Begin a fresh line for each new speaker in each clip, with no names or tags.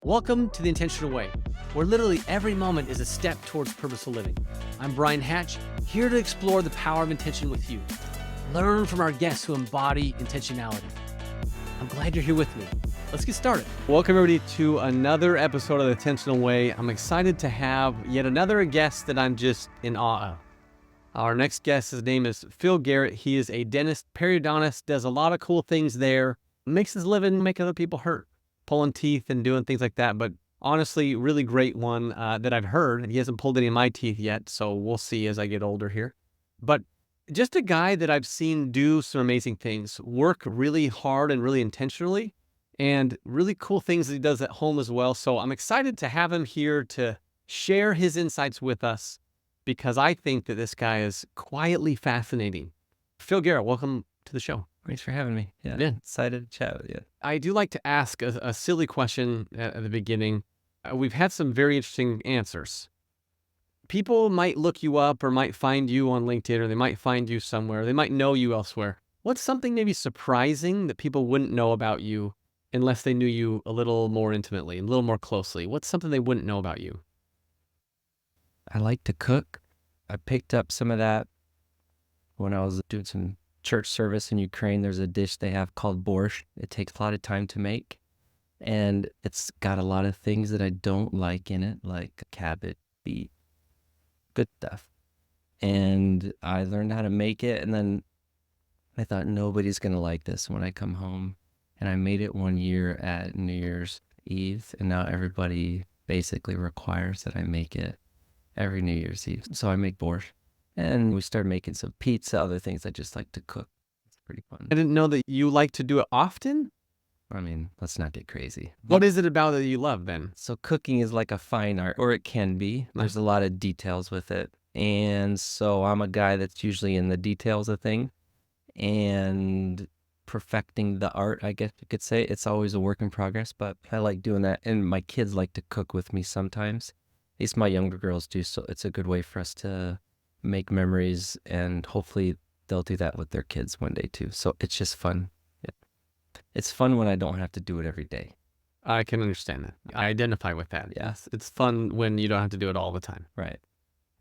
Welcome to The Intentional Way, where literally every moment is a step towards purposeful living. I'm Bryan Hatch, here to explore the power of intention with you. Learn from our guests who embody intentionality. I'm glad you're here with me. Let's get started. Welcome everybody to another episode of The Intentional Way. I'm excited to have yet another guest that I'm just in awe of. Our next guest, his name is Phil Garrett. He is a dentist, periodontist, does a lot of cool things there, makes his living making other people hurt, pulling teeth and doing things like that. But honestly, really great one that I've heard. He hasn't pulled any of my teeth yet, so we'll see as I get older here. But just a guy that I've seen do some amazing things, work really hard and really intentionally, and really cool things that he does at home as well. So I'm excited to have him here to share his insights with us, because I think that this guy is quietly fascinating. Phil Garrett, welcome to the show.
Thanks for having me. Yeah. Excited to chat with you.
I do like to ask a silly question at the beginning. We've had some very interesting answers. People might look you up or might find you on LinkedIn, or they might find you somewhere. They might know you elsewhere. What's something maybe surprising that people wouldn't know about you unless they knew you a little more intimately, a little more closely? What's something they wouldn't know about you?
I like to cook. I picked up some of that when I was doing some church service in Ukraine. There's a dish they have called borscht. It takes a lot of time to make, and it's got a lot of things that I don't like in it, like cabbage, beet, good stuff. And I learned how to make it, and then I thought nobody's going to like this when I come home. And I made it one year at New Year's Eve, and now everybody basically requires that I make it every New Year's Eve. So I make borscht. And we started making some pizza, other things I just like to cook. It's pretty fun.
I didn't know that you like to do it often.
I mean, let's not get crazy.
What is it about that you love then?
So cooking is like a fine art, or it can be. There's a lot of details with it. And so I'm a guy that's usually in the details of things and perfecting the art, I guess you could say. It's always a work in progress, but I like doing that. And my kids like to cook with me sometimes. At least my younger girls do. So it's a good way for us to make memories, and hopefully they'll do that with their kids one day too. So it's just fun. It's fun when I don't have to do it every day.
I can understand that. I identify with that.
Yeah.
Yes. It's fun when you don't have to do it all the time.
Right.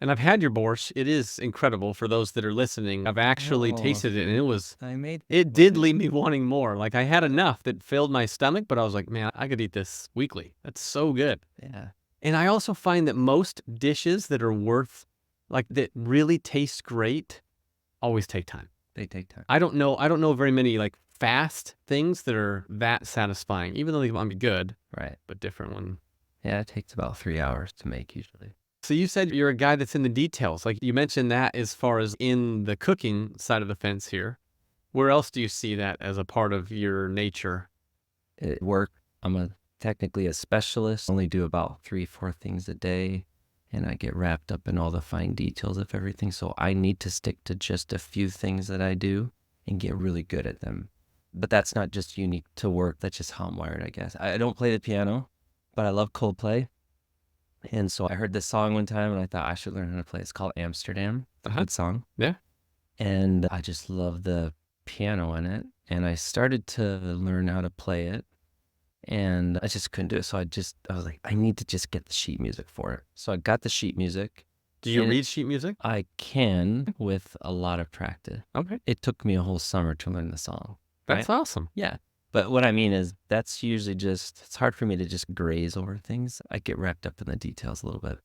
And I've had your borscht. It is incredible for those that are listening. I've actually tasted it, and it did leave me wanting more. Like, I had enough that filled my stomach, but I was like, man, I could eat this weekly. That's so good.
Yeah.
And I also find that most dishes that are that really taste great always take time.
They take time.
I don't know very many like fast things that are that satisfying, even though they might be good.
Right.
But different one.
Yeah, it takes about 3 hours to make usually.
So you said you're a guy that's in the details. Like, you mentioned that as far as in the cooking side of the fence here. Where else do you see that as a part of your nature?
At work, I'm technically a specialist. Only do about 3-4 things a day, and I get wrapped up in all the fine details of everything. So I need to stick to just a few things that I do and get really good at them. But that's not just unique to work. That's just how I'm wired, I guess. I don't play the piano, but I love Coldplay. And so I heard this song one time, and I thought I should learn how to play. It's called Amsterdam. It's a good song.
Yeah.
And I just love the piano in it. And I started to learn how to play it, and I just couldn't do it. So I was like, I need to just get the sheet music for it. So I got the sheet music.
Do you read sheet music?
I can, with a lot of practice.
Okay.
It took me a whole summer to learn the song.
That's awesome.
Yeah. But what I mean is that's usually it's hard for me to just graze over things. I get wrapped up in the details a little bit.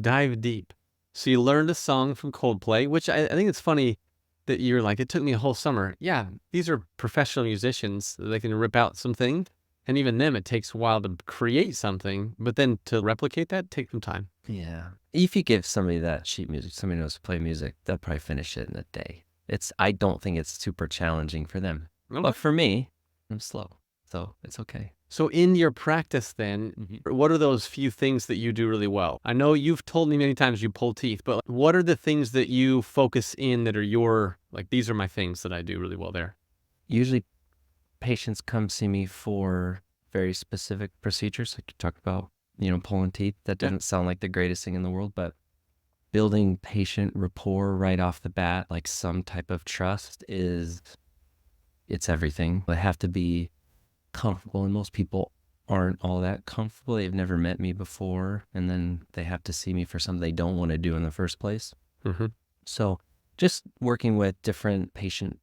Dive deep. So you learned a song from Coldplay, which I think it's funny that you're like, it took me a whole summer. Yeah, these are professional musicians. They can rip out something. And even them, it takes a while to create something, but then to replicate that takes some time.
Yeah. If you give somebody that sheet music, somebody knows to play music, they'll probably finish it in a day. I don't think it's super challenging for them.
Okay.
But for me, I'm slow, so it's okay.
So in your practice then, what are those few things that you do really well? I know you've told me many times you pull teeth, but what are the things that you focus in that are these are my things that I do really well there?
Usually patients come see me for very specific procedures, like you talked about, pulling teeth. That doesn't sound like the greatest thing in the world, but building patient rapport right off the bat, like some type of trust it's everything. They have to be comfortable, and most people aren't all that comfortable. They've never met me before, and then they have to see me for something they don't want to do in the first place.
Mm-hmm.
So just working with different patient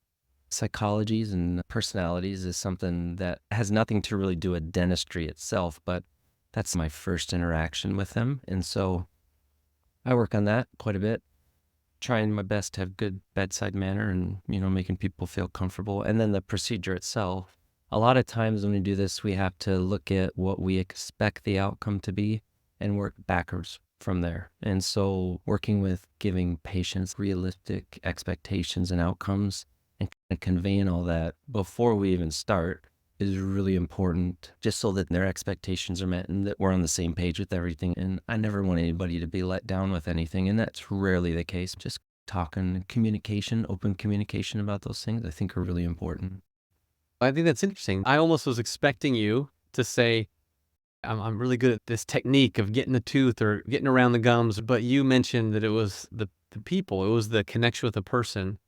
psychologies and personalities is something that has nothing to really do with dentistry itself, but that's my first interaction with them. And so I work on that quite a bit, trying my best to have good bedside manner and, making people feel comfortable. And then the procedure itself, a lot of times when we do this, we have to look at what we expect the outcome to be and work backwards from there. And so working with giving patients realistic expectations and outcomes and kind of conveying all that before we even start is really important, just so that their expectations are met and that we're on the same page with everything. And I never want anybody to be let down with anything, and that's rarely the case. Just talking, communication, open communication about those things, I think are really important.
I think that's interesting. I almost was expecting you to say, I'm really good at this technique of getting the tooth or getting around the gums, but you mentioned that it was the people, it was the connection with the person.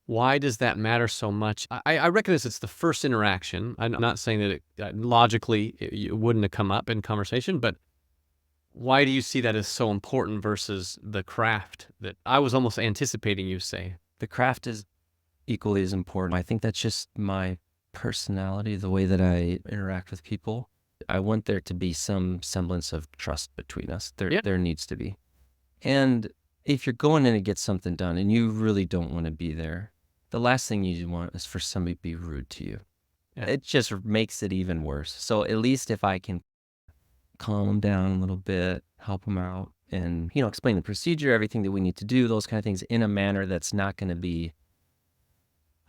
Why does that matter so much? I recognize it's the first interaction. I'm not saying that it logically it wouldn't have come up in conversation, but why do you see that as so important versus the craft that I was almost anticipating you say?
The craft is equally as important. I think that's just my personality, the way that I interact with people. I want there to be some semblance of trust between us. There needs to be. And if you're going in to get something done and you really don't want to be there, the last thing you want is for somebody to be rude to you.
Yeah.
It just makes it even worse. So at least if I can calm them down a little bit, help them out, and, explain the procedure, everything that we need to do, those kind of things in a manner that's not going to be,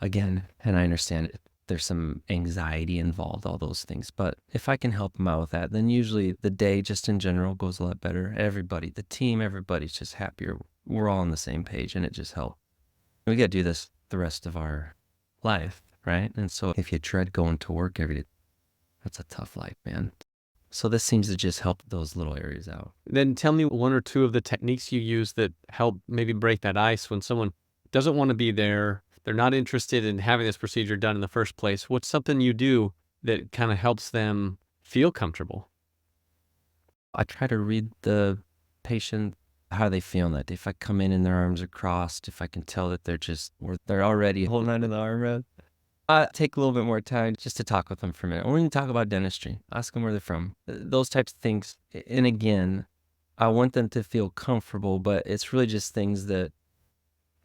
again, and I understand it, there's some anxiety involved, all those things. But if I can help them out with that, then usually the day just in general goes a lot better. Everybody, the team, everybody's just happier. We're all on the same page, and it just helps. We got to do this the rest of our life, right? And so if you dread going to work every day, that's a tough life, man. So this seems to just help those little areas out.
Then tell me one or two of the techniques you use that help maybe break that ice when someone doesn't want to be there, they're not interested in having this procedure done in the first place. What's something you do that kind of helps them feel comfortable?
I try to read the patient, how they feel on that day. If I come in and their arms are crossed, if I can tell that they're already holding on to the armrest, I take a little bit more time just to talk with them for a minute. Or we can talk about dentistry, ask them where they're from, those types of things. And again, I want them to feel comfortable, but it's really just things that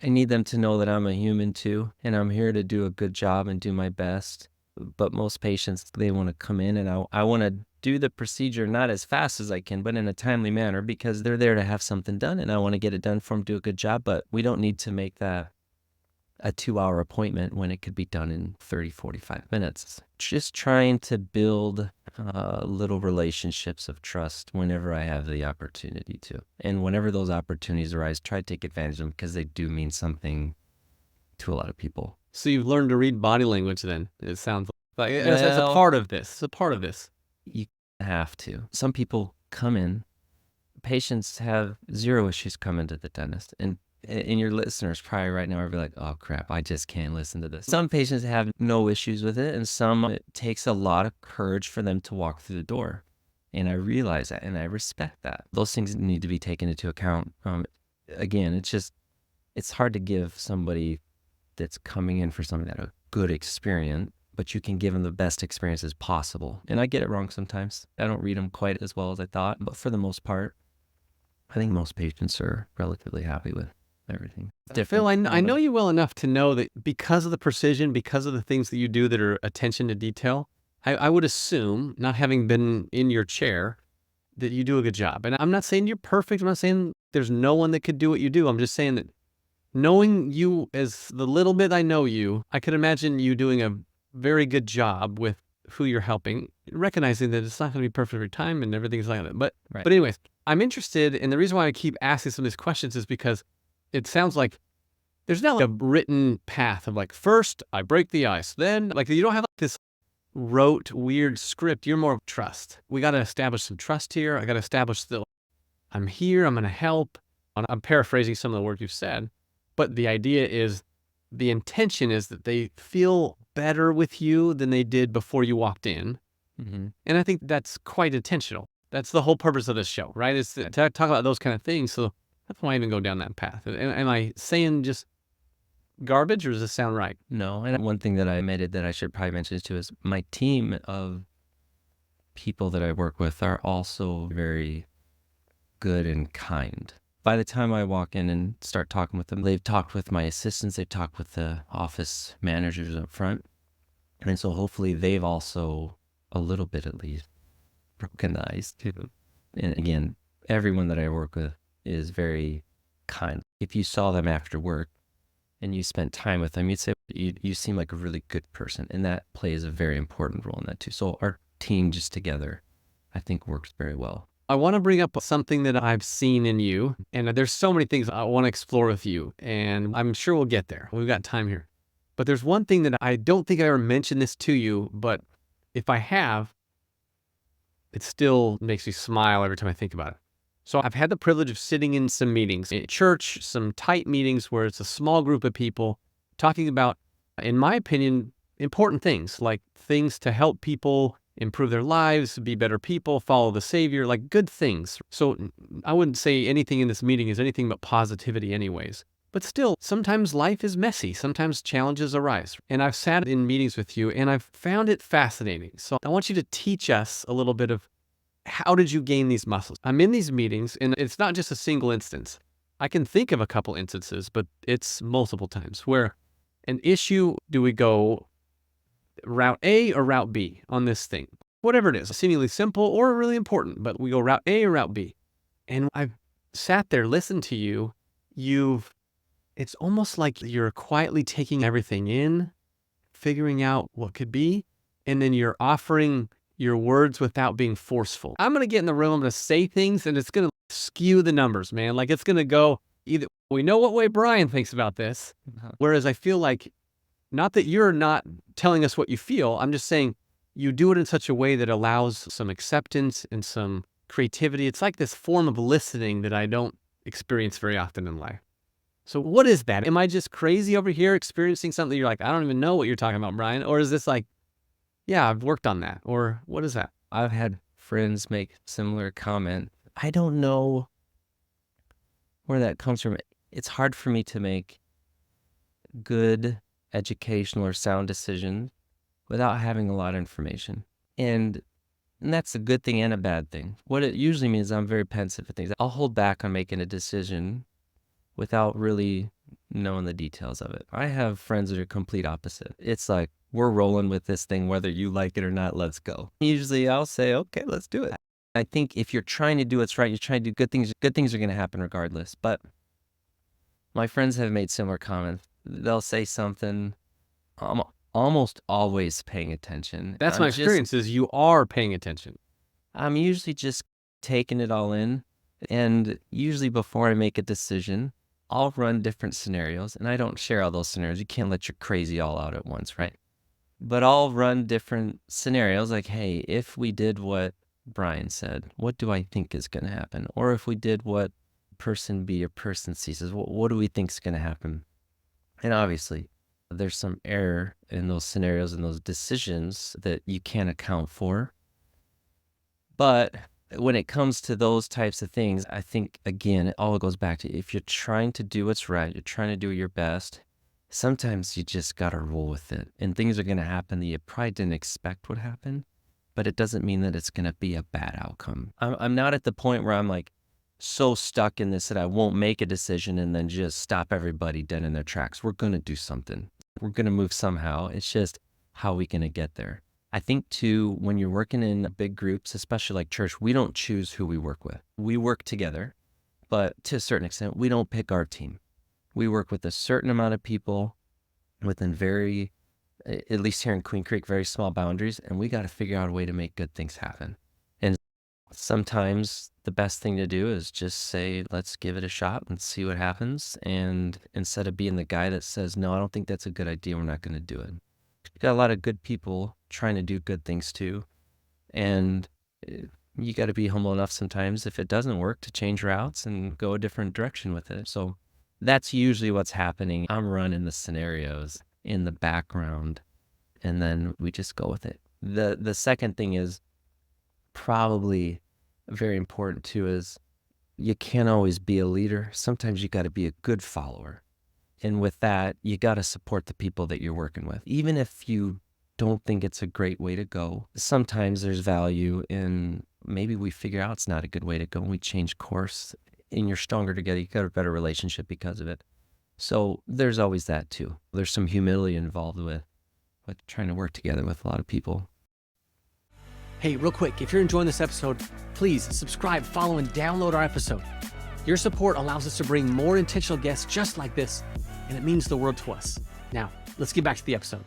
I need them to know that I'm a human too, and I'm here to do a good job and do my best. But most patients, they want to come in and I want to do the procedure not as fast as I can, but in a timely manner, because they're there to have something done and I want to get it done for them, do a good job. But we don't need to make that a 2-hour appointment when it could be done in 30, 45 minutes. Just trying to build little relationships of trust whenever I have the opportunity to. And whenever those opportunities arise, try to take advantage of them because they do mean something to a lot of people.
So you've learned to read body language then, it sounds like. That's a part of this. It's a part of this.
You have to. Some people come in, patients have zero issues coming to the dentist, and your listeners probably right now are like, oh crap, I just can't listen to this. Some patients have no issues with it, and some it takes a lot of courage for them to walk through the door. And I realize that, and I respect that. Those things need to be taken into account. Again, it's hard to give somebody that's coming in for something that a good experience, but you can give them the best experiences possible. And I get it wrong sometimes. I don't read them quite as well as I thought, but for the most part, I think most patients are relatively happy with everything.
Phil, I know you well enough to know that because of the precision, because of the things that you do that are attention to detail, I would assume, not having been in your chair, that you do a good job. And I'm not saying you're perfect. I'm not saying there's no one that could do what you do. I'm just saying that knowing you as the little bit I know you, I could imagine you doing a very good job with who you're helping, recognizing that it's not going to be perfect every time and everything's like that. But anyways, I'm interested, and the reason why I keep asking some of these questions is because it sounds like there's not like a written path of like, first I break the ice, then like you don't have like this rote weird script. You're more of trust. We got to establish some trust here. I got to establish that I'm here, I'm going to help. I'm paraphrasing some of the words you've said, but the idea is, the intention is that they feel better with you than they did before you walked in. And I think that's quite intentional. That's the whole purpose of this show, right? Is to talk about those kind of things. So that's why I even go down that path. Am I saying just garbage, or does this sound right?
No, and one thing that I admitted that I should probably mention too is my team of people that I work with are also very good and kind. By the time I walk in and start talking with them, they've talked with my assistants, they've talked with the office managers up front. And so hopefully they've also, a little bit at least, broken the ice too. And again, everyone that I work with is very kind. If you saw them after work and you spent time with them, you'd say, you seem like a really good person. And that plays a very important role in that too. So our team just together, I think, works very well.
I want to bring up something that I've seen in you, and there's so many things I want to explore with you, and I'm sure we'll get there. We've got time here. But there's one thing that I don't think I ever mentioned this to you, but if I have, it still makes me smile every time I think about it. So I've had the privilege of sitting in some meetings at church, some tight meetings where it's a small group of people talking about, in my opinion, important things, like things to help people improve their lives, be better people, follow the Savior, like good things. So I wouldn't say anything in this meeting is anything but positivity anyways. But still, sometimes life is messy. Sometimes challenges arise. And I've sat in meetings with you and I've found it fascinating. So I want you to teach us a little bit of how did you gain these muscles? I'm in these meetings and it's not just a single instance. I can think of a couple instances, but it's multiple times where an issue, do we go route A or route B on this thing? Whatever it is, seemingly simple or really important, but we go route A or route B. And I've sat there, listened to you. It's almost like you're quietly taking everything in, figuring out what could be, and then you're offering your words without being forceful. I'm going to get in the room, I'm going to say things, and it's going to skew the numbers, man. Like it's going to go either, we know what way Bryan thinks about this, whereas I feel like, not that you're not telling us what you feel, I'm just saying you do it in such a way that allows some acceptance and some creativity. It's like this form of listening that I don't experience very often in life. So what is that? Am I just crazy over here experiencing something you're like, I don't even know what you're talking about, Bryan? Or is this like, yeah, I've worked on that? Or what is that?
I've had friends make similar comment. I don't know where that comes from. It's hard for me to make good educational or sound decisions without having a lot of information. And that's a good thing and a bad thing. What it usually means is I'm very pensive at things. I'll hold back on making a decision without really knowing the details of it. I have friends that are complete opposite. It's like, we're rolling with this thing, whether you like it or not, let's go. Usually I'll say, okay, let's do it. I think if you're trying to do what's right, you're trying to do good things are going to happen regardless. But my friends have made similar comments. They'll say something, I'm almost always paying attention.
That's my experience, is you are paying attention.
I'm usually just taking it all in. And usually before I make a decision, I'll run different scenarios, and I don't share all those scenarios. You can't let your crazy all out at once, right? But I'll run different scenarios like, hey, if we did what Bryan said, what do I think is going to happen? Or if we did what person B or person C says, what do we think is going to happen? And obviously, there's some error in those scenarios and those decisions that you can't account for. But when it comes to those types of things, I think, again, it all goes back to if you're trying to do what's right, you're trying to do your best, sometimes you just got to roll with it. And things are going to happen that you probably didn't expect would happen, but it doesn't mean that it's going to be a bad outcome. I'm not at the point where I'm like so stuck in this that I won't make a decision and then just stop everybody dead in their tracks. We're going to do something. We're going to move somehow. It's just how we going to get there. I think too, when you're working in big groups, especially like church, we don't choose who we work with. We work together, but to a certain extent, we don't pick our team. We work with a certain amount of people within very, at least here in Queen Creek, very small boundaries, and we got to figure out a way to make good things happen. And sometimes the best thing to do is just say, let's give it a shot and see what happens. And instead of being the guy that says, no, I don't think that's a good idea, we're not going to do it. We've got a lot of good people trying to do good things too. And you got to be humble enough sometimes, if it doesn't work, to change routes and go a different direction with it. So that's usually what's happening. I'm running the scenarios in the background, and then we just go with it. The second thing is probably very important too is you can't always be a leader. Sometimes you got to be a good follower. And with that, you got to support the people that you're working with. Even if you don't think it's a great way to go, sometimes there's value in maybe we figure out it's not a good way to go and we change course and you're stronger together. You got a better relationship because of it. So there's always that too. There's some humility involved with trying to work together with a lot of people.
Hey, real quick, if you're enjoying this episode, please subscribe, follow, and download our episode. Your support allows us to bring more intentional guests just like this, and it means the world to us. Now, let's get back to the episode.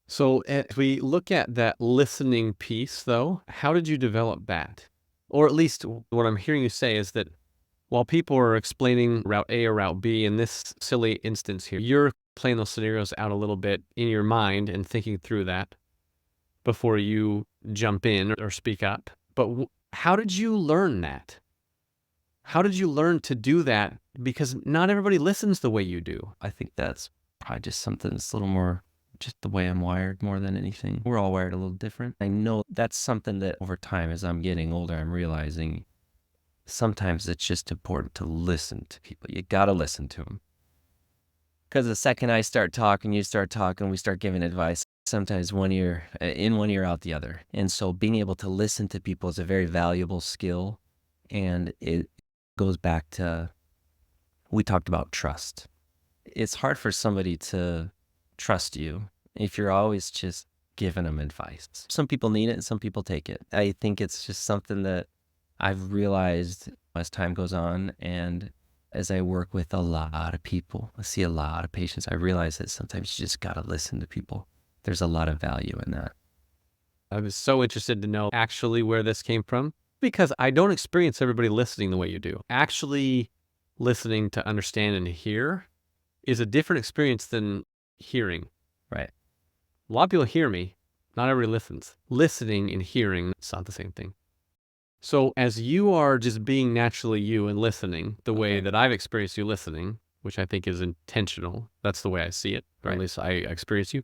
So as we look at that listening piece, though, how did you develop that? Or at least what I'm hearing you say is that while people are explaining route A or route B, in this silly instance here, you're playing those scenarios out a little bit in your mind and thinking through that before you jump in or speak up. But how did you learn that? How did you learn to do that? Because not everybody listens the way you do.
I think that's probably just something that's a little more just the way I'm wired more than anything. We're all wired a little different. I know that's something that over time, as I'm getting older, I'm realizing sometimes it's just important to listen to people. You got to listen to them. Because the second I start talking, you start talking, we start giving advice, sometimes one ear in, one ear out the other. And so being able to listen to people is a very valuable skill. And it goes back to, we talked about trust. It's hard for somebody to trust you if you're always just giving them advice. Some people need it and some people take it. I think it's just something that I've realized as time goes on, and as I work with a lot of people, I see a lot of patients, I realize that sometimes you just got to listen to people. There's a lot of value in that.
I was so interested to know actually where this came from, because I don't experience everybody listening the way you do. Actually listening to understand and hear is a different experience than hearing.
Right.
A lot of people hear me, not everybody listens. Listening and hearing, it's not the same thing. So as you are just being naturally you and listening the way that I've experienced you listening, which I think is intentional, that's the way I see it, or at least I experience you.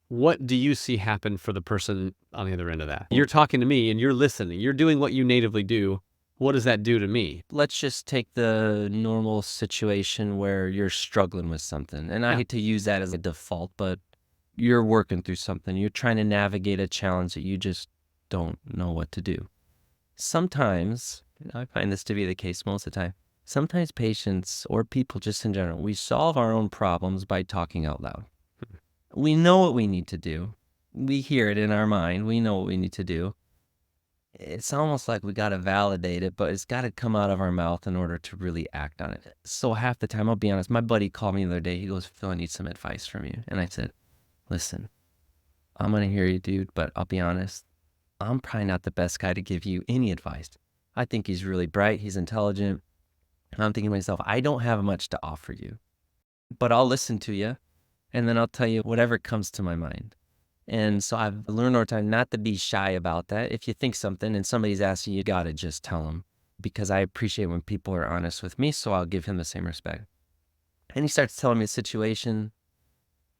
What do you see happen for the person on the other end of that? You're talking to me and you're listening. You're doing what you natively do. What does that do to me?
Let's just take the normal situation where you're struggling with something. And I hate to use that as a default, but you're working through something. You're trying to navigate a challenge that you just don't know what to do. Sometimes, I find this to be the case most of the time, sometimes patients or people just in general, we solve our own problems by talking out loud. We know what we need to do. We hear it in our mind. We know what we need to do. It's almost like we got to validate it, but it's got to come out of our mouth in order to really act on it. So half the time, I'll be honest, my buddy called me the other day. He goes, "Phil, I need some advice from you." And I said, "Listen, I'm going to hear you, dude, but I'll be honest. I'm probably not the best guy to give you any advice. I think he's really bright. He's intelligent. And I'm thinking to myself, I don't have much to offer you, but I'll listen to you. And then I'll tell you whatever comes to my mind." And so I've learned over time not to be shy about that. If you think something and somebody's asking you, got to just tell them, because I appreciate when people are honest with me. So I'll give him the same respect. And he starts telling me a situation.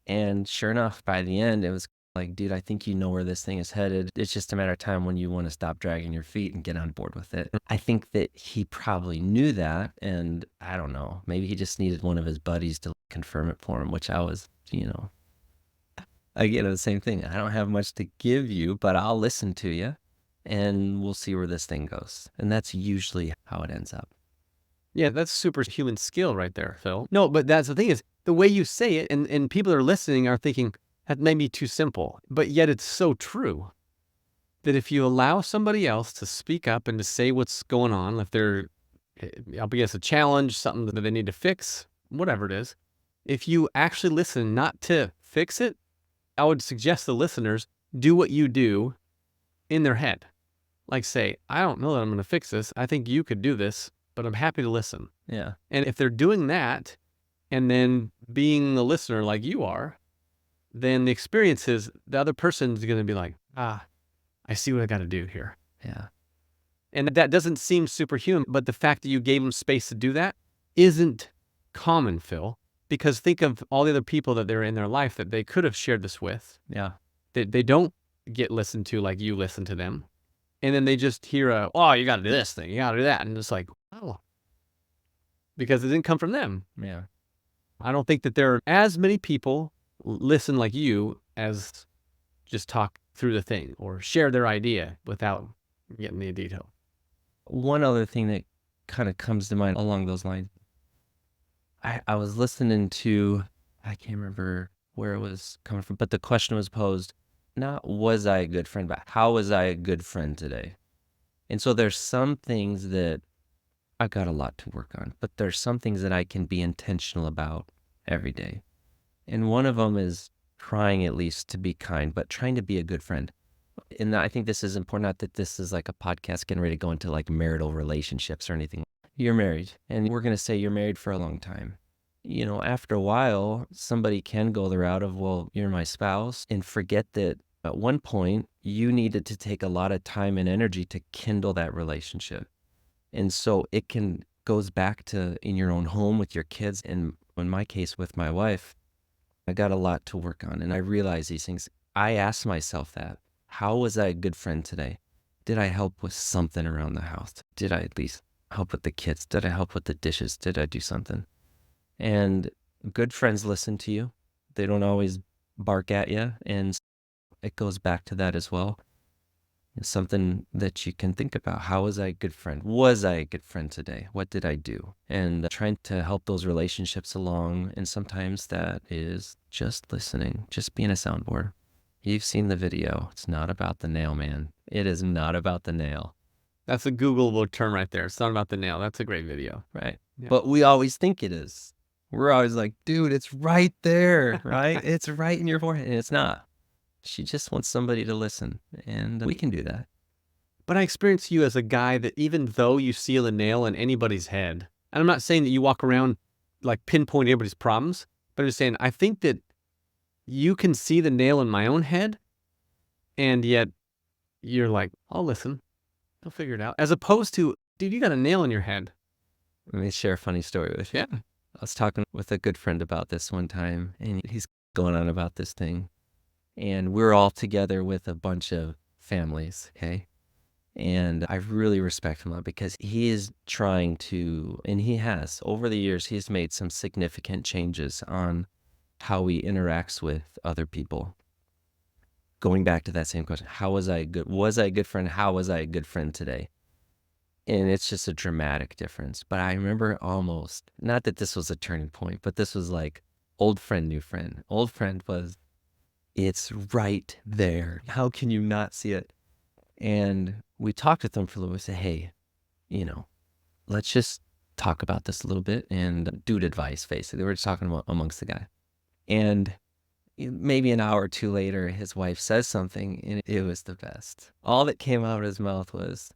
And sure enough, by the end, it was like, "Dude, I think you know where this thing is headed. It's just a matter of time when you want to stop dragging your feet and get on board with it." I think that he probably knew that. And I don't know, maybe he just needed one of his buddies to confirm it for him, which I was, again, the same thing. I don't have much to give you, but I'll listen to you and we'll see where this thing goes. And that's usually how it ends up.
Yeah, that's superhuman skill right there, Phil. No, but that's the thing is, the way you say it, and people that are listening are thinking, that may be too simple, but yet it's so true that if you allow somebody else to speak up and to say what's going on, if they're up against a challenge, something that they need to fix, whatever it is, if you actually listen not to fix it, I would suggest the listeners do what you do in their head. Like say, "I don't know that I'm going to fix this. I think you could do this, but I'm happy to listen."
Yeah.
And if they're doing that and then being the listener like you are, then the experience is the other person's going to be like, "I see what I got to do here."
Yeah.
And that doesn't seem superhuman, but the fact that you gave them space to do that isn't common, Phil. Because think of all the other people that they're in their life that they could have shared this with.
Yeah.
They don't get listened to like you listen to them. And then they just hear oh, you got to do this thing, you got to do that. And it's like, oh, because it didn't come from them.
Yeah.
I don't think that there are as many people listen like you as just talk through the thing or share their idea without getting the detail.
One other thing that kind of comes to mind along those lines, I was listening to, I can't remember where it was coming from, but the question was posed, not was I a good friend, but how was I a good friend today? And so there's some things that I've got a lot to work on, but there's some things that I can be intentional about every day. And one of them is trying at least to be kind, but trying to be a good friend. And I think this is important, not that this is like a podcast getting ready to go into like marital relationships or anything. You're married, and we're going to say you're married for a long time. You know, after a while, somebody can go the route of, well, you're my spouse, and forget that at one point you needed to take a lot of time and energy to kindle that relationship. And so it goes back to in your own home with your kids. And in my case with my wife, I got a lot to work on. And I realize these things. I asked myself that. How was I a good friend today? Did I help with something around the house? Did I at least help with the kids? Did I help with the dishes? Did I do something? And good friends listen to you. They don't always bark at you. And it goes back to that as well. It's something that you can think about. How was I a good friend? Was I a good friend today? What did I do? And trying to help those relationships along. And sometimes that is just listening, just being a soundboard. You've seen the video. It's not about the nail, man. It is not about the nail.
That's a Googleable term right there. It's not about the nail. That's a great video.
Right.
Yeah.
But we always think it is. We're always like, dude, it's right there, right? It's right in your forehead. And it's not. She just wants somebody to listen. And we can do that.
But I experience you as a guy that even though you see the nail in anybody's head, and I'm not saying that you walk around like pinpointing everybody's problems, but I'm just saying I think that you can see the nail in my own head, and yet you're like, I'll listen. I'll figure it out. As opposed to, dude, you got a nail in your head.
Let me share a funny story with you.
Yeah.
I was talking with a good friend about this one time, and he's going on about this thing. And we're all together with a bunch of families, okay? And I really respect him a lot because he is trying to, and he has, over the years, he's made some significant changes on how he interacts with other people. Going back to that same question, was I a good friend? How was I a good friend today? And it's just a dramatic difference. But I remember almost, not that this was a turning point, but this was like old friend, new friend. Old friend was, it's right there. How can you not see it? And we talked with them for a little bit. We said, hey, let's just talk about this a little bit and dude advice, basically. They were just talking about amongst the guy. And maybe an hour or two later, his wife says something, and it was the best. All that came out of his mouth was,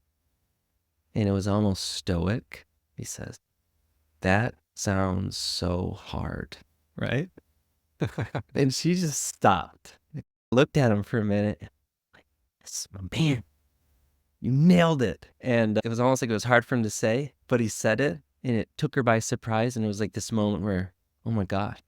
and it was almost stoic. He says, that sounds so hard, right? And she just stopped, looked at him for a minute, like, yes, my man, you nailed it. And it was almost like it was hard for him to say, but he said it, and it took her by surprise. And it was like this moment where, oh my God,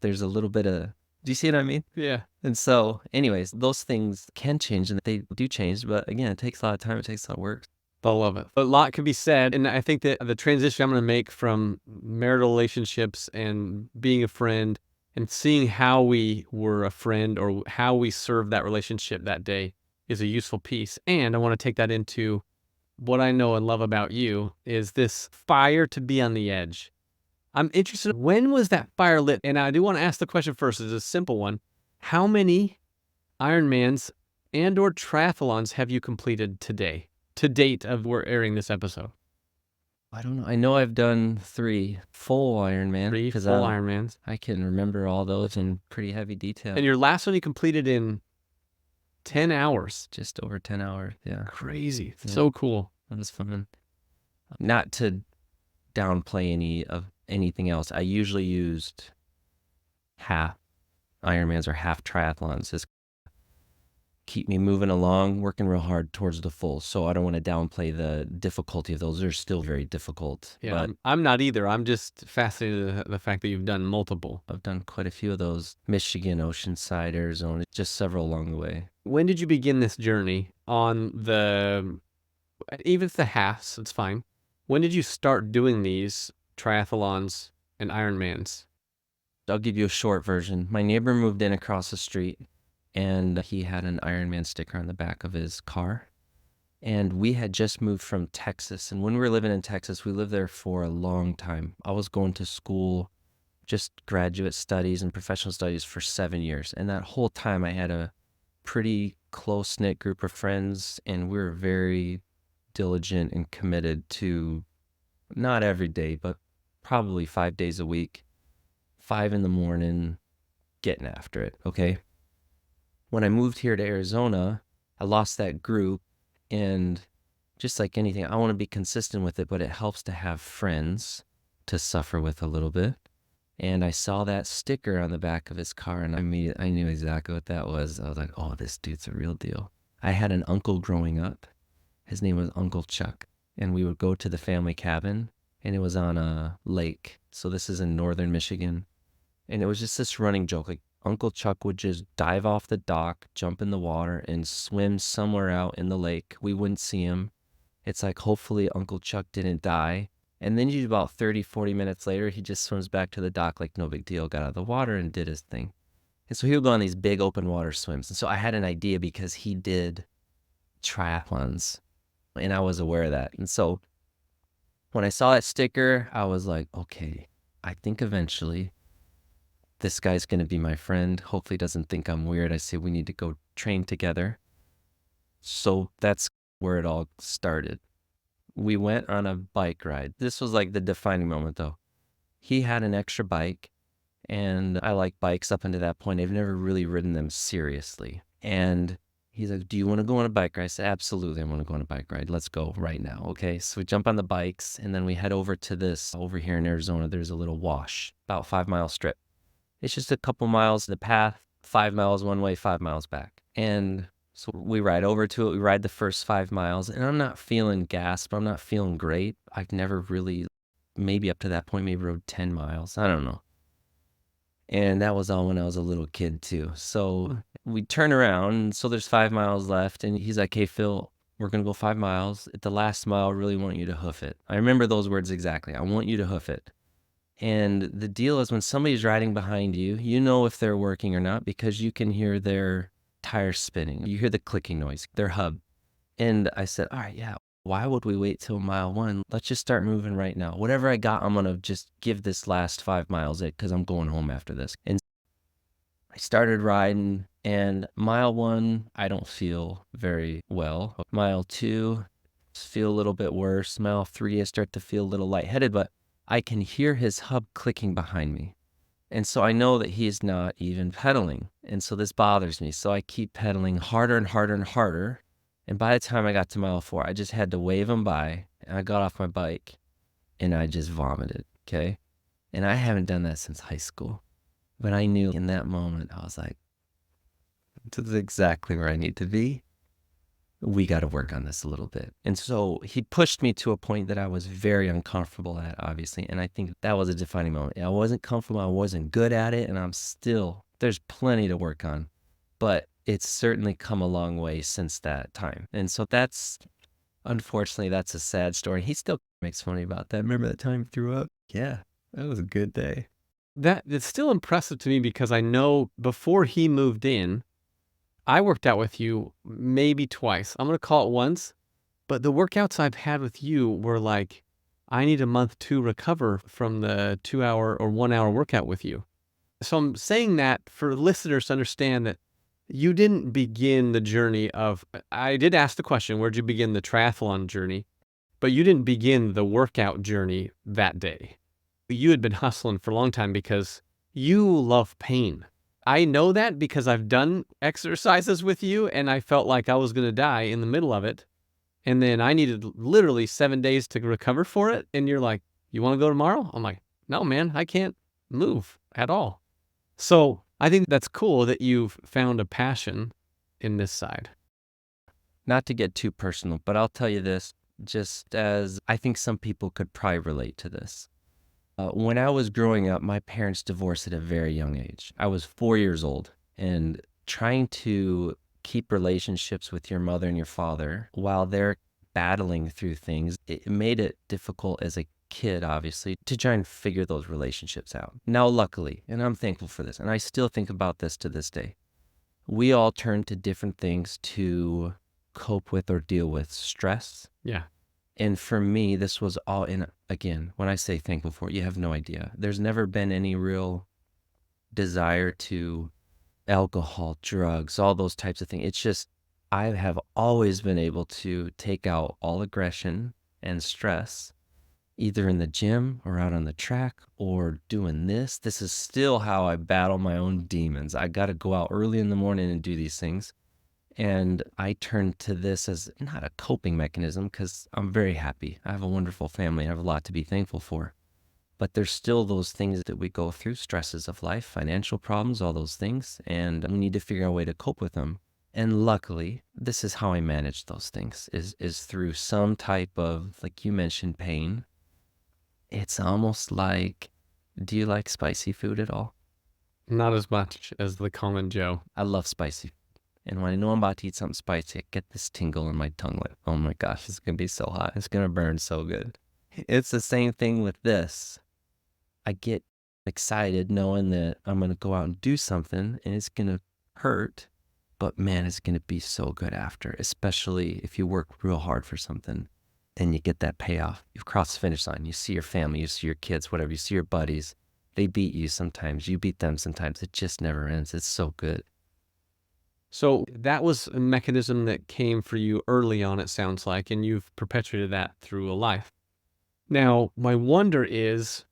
there's a little bit of, do you see what I mean?
Yeah.
And so anyways, those things can change, and they do change. But again, it takes a lot of time. It takes a lot of work.
I love it. A lot can be said. And I think that the transition I'm going to make from marital relationships and being a friend and seeing how we were a friend or how we served that relationship that day is a useful piece. And I want to take that into what I know and love about you is this fire to be on the edge. I'm interested, when was that fire lit? And I do want to ask the question first. It's a simple one. How many Ironmans and or triathlons have you completed to date of we're airing this episode?
I don't know. I know I've done 3 full Ironman.
3 full Ironmans.
I can remember all those in pretty heavy detail.
And your last one you completed in 10 hours.
Just over 10 hours, yeah.
Crazy.
Yeah.
So cool.
That was fun. Not to downplay anything else. I usually used half Ironmans or half triathlons. keep me moving along, working real hard towards the full. So I don't want to downplay the difficulty of those. They're still very difficult.
Yeah,
But
I'm not either. I'm just fascinated with the fact that you've done multiple.
I've done quite a few of those. Michigan, Oceanside, Arizona, just several along the way.
When did you begin this journey on even if the halves, it's fine. When did you start doing these triathlons and Ironmans?
I'll give you a short version. My neighbor moved in across the street, and he had an Ironman sticker on the back of his car. And we had just moved from Texas. And when we were living in Texas, we lived there for a long time. I was going to school, just graduate studies and professional studies for 7 years. And that whole time I had a pretty close-knit group of friends, and we were very diligent and committed to, not every day, but probably 5 days a week, 5 in the morning, getting after it, okay? When I moved here to Arizona, I lost that group, and just like anything, I want to be consistent with it, but it helps to have friends to suffer with a little bit. And I saw that sticker on the back of his car, and I knew exactly what that was. I was like, oh, this dude's a real deal. I had an uncle growing up. His name was Uncle Chuck, and we would go to the family cabin, and it was on a lake. So this is in northern Michigan. And it was just this running joke. Like, Uncle Chuck would just dive off the dock, jump in the water, and swim somewhere out in the lake. We wouldn't see him. It's like, hopefully Uncle Chuck didn't die. And then about 30, 40 minutes later, he just swims back to the dock like no big deal, got out of the water and did his thing. And so he would go on these big open water swims. And so I had an idea because he did triathlons, and I was aware of that. And so when I saw that sticker, I was like, okay, I think eventually this guy's going to be my friend. Hopefully he doesn't think I'm weird. I say we need to go train together. So that's where it all started. We went on a bike ride. This was like the defining moment, though. He had an extra bike, and I like bikes up until that point. I've never really ridden them seriously. And he's like, do you want to go on a bike ride? I said, absolutely, I want to go on a bike ride. Let's go right now, okay? So we jump on the bikes, and then we head over to this. Over here in Arizona, there's a little wash, about 5-mile strip. It's just a couple miles, the path, 5 miles one way, 5 miles back. And so we ride over to it. We ride the first 5 miles, and I'm not feeling gassed, but I'm not feeling great. I've never really, maybe up to that point, maybe rode 10 miles. I don't know. And that was all when I was a little kid, too. So we turn around, so there's 5 miles left, and he's like, hey, Phil, we're going to go 5 miles. At the last mile, I really want you to hoof it. I remember those words exactly. I want you to hoof it. And the deal is when somebody's riding behind you, you know if they're working or not because you can hear their tires spinning. You hear the clicking noise, their hub. And I said, all right, yeah, why would we wait till mile 1? Let's just start moving right now. Whatever I got, I'm going to just give this last 5 miles it because I'm going home after this. And I started riding, and mile 1, I don't feel very well. Mile 2, feel a little bit worse. Mile 3, I start to feel a little lightheaded, but I can hear his hub clicking behind me. And so I know that he's not even pedaling. And so this bothers me. So I keep pedaling harder and harder and harder. And by the time I got to mile 4, I just had to wave him by. And I got off my bike and I just vomited. Okay. And I haven't done that since high school. But I knew in that moment, I was like, this is exactly where I need to be. We got to work on this a little bit. And so he pushed me to a point that I was very uncomfortable at, obviously. And I think that was a defining moment. I wasn't comfortable. I wasn't good at it. And there's plenty to work on. But it's certainly come a long way since that time. And so unfortunately, that's a sad story. He still makes fun of me about that. Remember that time he threw up? Yeah, that was a good day.
It's still impressive to me because I know before he moved in, I worked out with you maybe twice. I'm going to call it once, but the workouts I've had with you were like, I need a month to recover from the 2-hour or 1-hour workout with you. So I'm saying that for listeners to understand that you didn't begin the journey I did ask the question, where'd you begin the triathlon journey? But you didn't begin the workout journey that day. You had been hustling for a long time because you love pain. I know that because I've done exercises with you and I felt like I was going to die in the middle of it. And then I needed literally 7 days to recover for it. And you're like, you want to go tomorrow? I'm like, no, man, I can't move at all. So I think that's cool that you've found a passion in this side?
Not to get too personal, but I'll tell you this, just as I think some people could probably relate to this. When I was growing up, my parents divorced at a very young age. I was 4 years old, and trying to keep relationships with your mother and your father while they're battling through things, it made it difficult as a kid, obviously, to try and figure those relationships out. Now, luckily, and I'm thankful for this, and I still think about this to this day, we all turn to different things to cope with or deal with stress.
Yeah.
And for me, this was all in, again, when I say thankful for it, you have no idea. There's never been any real desire to alcohol, drugs, all those types of things. It's just, I have always been able to take out all aggression and stress, either in the gym or out on the track or doing this. This is still how I battle my own demons. I got to go out early in the morning and do these things. And I turn to this as not a coping mechanism because I'm very happy. I have a wonderful family. I have a lot to be thankful for. But there's still those things that we go through, stresses of life, financial problems, all those things. And we need to figure out a way to cope with them. And luckily, this is how I manage those things, is through some type of, like you mentioned, pain. It's almost like, do you like spicy food at all?
Not as much as the common Joe.
I love spicy. And when I know I'm about to eat something spicy, I get this tingle in my tongue like, oh my gosh, it's going to be so hot. It's going to burn so good. It's the same thing with this. I get excited knowing that I'm going to go out and do something and it's going to hurt, but man, it's going to be so good after, especially if you work real hard for something and you get that payoff. You've crossed the finish line. You see your family, you see your kids, whatever. You see your buddies. They beat you sometimes. You beat them sometimes. It just never ends. It's so good.
So that was a mechanism that came for you early on, it sounds like, and you've perpetuated that through a life. Now, my wonder is,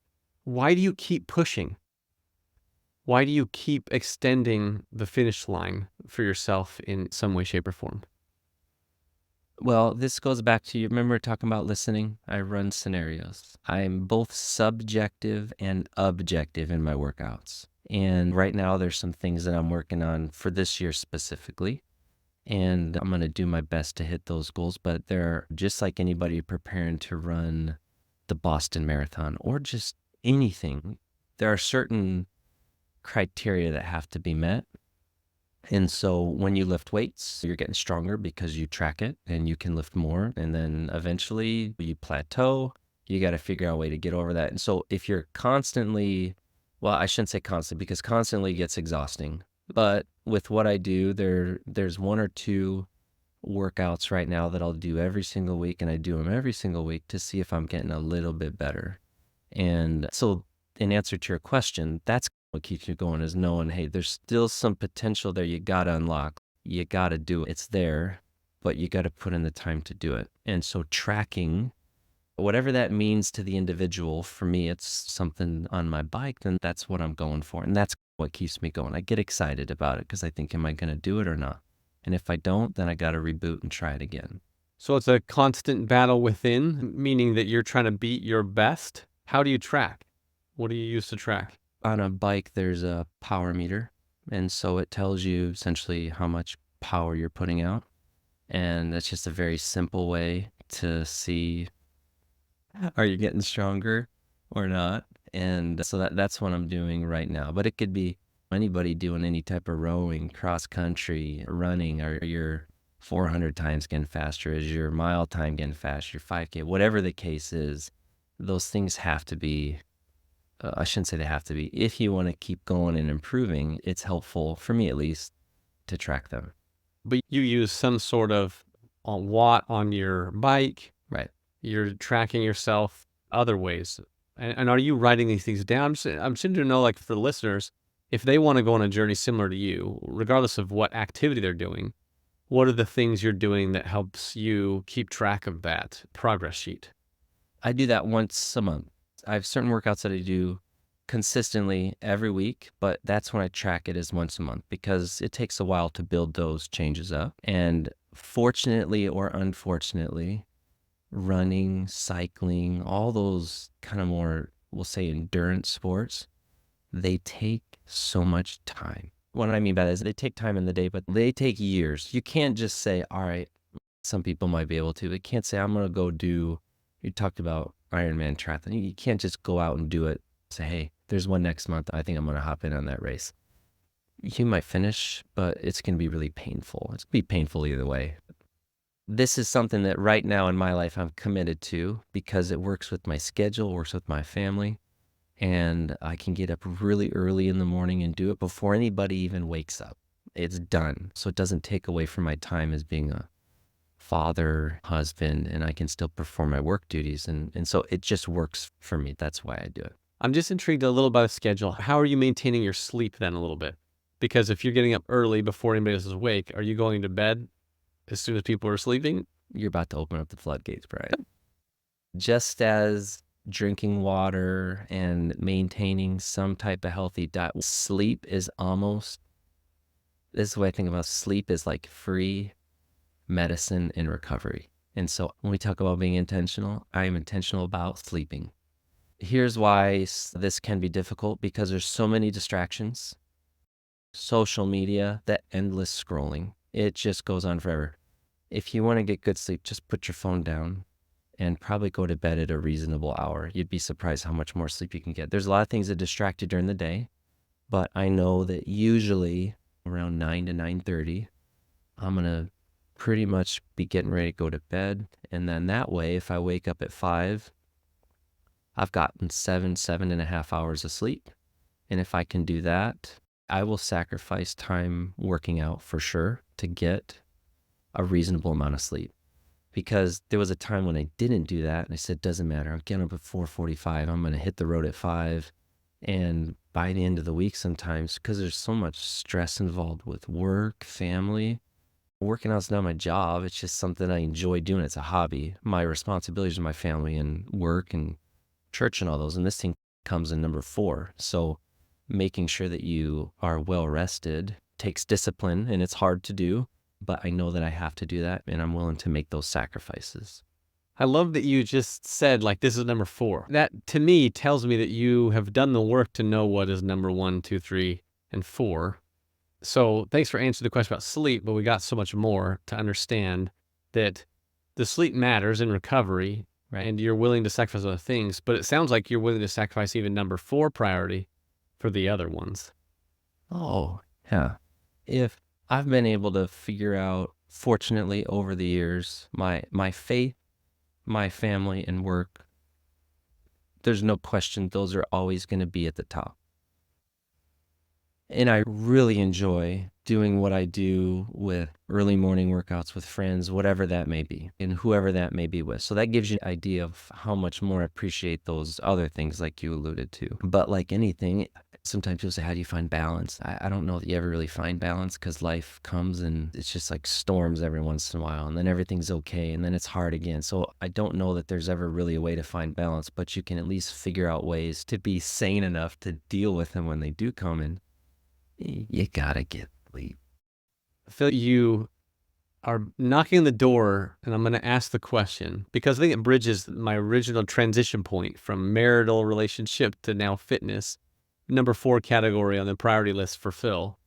why do you keep pushing? Why do you keep extending the finish line for yourself in some way, shape, or form?
Well, this goes back to, you remember talking about listening? I run scenarios. I'm both subjective and objective in my workouts. And right now there's some things that I'm working on for this year specifically. And I'm going to do my best to hit those goals. But they're just like anybody preparing to run the Boston Marathon or just anything. There are certain criteria that have to be met. And so when you lift weights, you're getting stronger because you track it and you can lift more. And then eventually you plateau. You got to figure out a way to get over that. And so if you're constantly, well, I shouldn't say constantly because constantly gets exhausting. But with what I do, there's one or two workouts right now that I'll do every single week. And I do them every single week to see if I'm getting a little bit better. And so in answer to your question, that's what keeps you going, is knowing, hey, there's still some potential there you got to unlock. You got to do it. It's there, but you got to put in the time to do it. And so tracking, whatever that means to the individual, for me, it's something on my bike, then that's what I'm going for. And that's what keeps me going. I get excited about it because I think, am I going to do it or not? And if I don't, then I got to reboot and try it again.
So it's a constant battle within, meaning that you're trying to beat your best. How do you track? What do you use to track?
On a bike, there's a power meter. And so it tells you essentially how much power you're putting out. And that's just a very simple way to see, are you getting stronger or not? And so that's what I'm doing right now. But it could be anybody doing any type of rowing, cross country, running, or your 400 times getting faster, is your mile time getting faster, your 5K, whatever the case is, those things have to be, I shouldn't say they have to be. If you want to keep going and improving, it's helpful, for me at least, to track them.
But you use some sort of watt on your bike.
Right.
You're tracking yourself other ways. And are you writing these things down? I'm interested to know, like, for the listeners, if they want to go on a journey similar to you, regardless of what activity they're doing, what are the things you're doing that helps you keep track of that progress sheet?
I do that once a month. I have certain workouts that I do consistently every week, but that's when I track it, as once a month, because it takes a while to build those changes up. And fortunately or unfortunately, running, cycling, all those kind of more, we'll say, endurance sports, they take so much time. What I mean by that is they take time in the day, but they take years. You can't just say, all right, some people might be able to. They can't say, I'm going to go do, you talked about Ironman triathlon. You can't just go out and do it. Say, hey, there's one next month. I think I'm going to hop in on that race. You might finish, but it's going to be really painful. It's going to be painful either way. This is something that right now in my life I'm committed to because it works with my schedule, works with my family, and I can get up really early in the morning and do it before anybody even wakes up. It's done. So it doesn't take away from my time as being a father, husband, and I can still perform my work duties. And so it just works for me. That's why I do it.
I'm just intrigued a little by the schedule. How are you maintaining your sleep then a little bit? Because if you're getting up early before anybody else is awake, are you going to bed as soon as people are sleeping?
You're about to open up the floodgates, Brian. Just as drinking water and maintaining some type of healthy diet, sleep is almost, this is the way I think about sleep is like free medicine in recovery. And so when we talk about being intentional, I am intentional about sleeping. Here's why this can be difficult, because there's so many distractions. Social media, that endless scrolling, it just goes on forever. If you want to get good sleep, just put your phone down and probably go to bed at a reasonable hour. You'd be surprised how much more sleep you can get. There's a lot of things that distract you during the day, but I know that usually around 9 to 9:30, I'm going to pretty much be getting ready to go to bed. And then that way, if I wake up at 5, I've gotten 7.5 hours of sleep. And if I can do that, I will sacrifice time working out for sure to get a reasonable amount of sleep. Because there was a time when I didn't do that, and I said, doesn't matter. I'm getting up at 4:45. I'm going to hit the road at 5. And by the end of the week sometimes, because there's so much stress involved with work, family, working out's not my job. It's just something I enjoy doing. It's a hobby. My responsibilities are my family and work and church and all those. And this thing comes in number 4. So making sure that you are well rested takes discipline, and it's hard to do. But I know that I have to do that, and I'm willing to make those sacrifices.
I love that you just said, like, this is number 4. That, to me, tells me that you have done the work to know what is number 1, 2, 3, and 4. So thanks for answering the question about sleep, but we got so much more to understand that the sleep matters in recovery,
Right.
and you're willing to sacrifice other things. But it sounds like you're willing to sacrifice even number 4 priority for the other ones.
Oh, yeah. If I've been able to figure out, fortunately, over the years, my faith, my family, and work, there's no question those are always going to be at the top. And I really enjoy doing what I do with early morning workouts with friends, whatever that may be, and whoever that may be with. So that gives you an idea of how much more I appreciate those other things like you alluded to. But like anything, sometimes people say, how do you find balance? I don't know that you ever really find balance, because life comes and it's just like storms every once in a while, and then everything's okay, and then it's hard again. So I don't know that there's ever really a way to find balance, but you can at least figure out ways to be sane enough to deal with them when they do come in. You gotta get sleep.
Phil, you are knocking on the door, and I'm going to ask the question because I think it bridges my original transition point from marital relationship to now fitness, number 4 category on the priority list for Phil.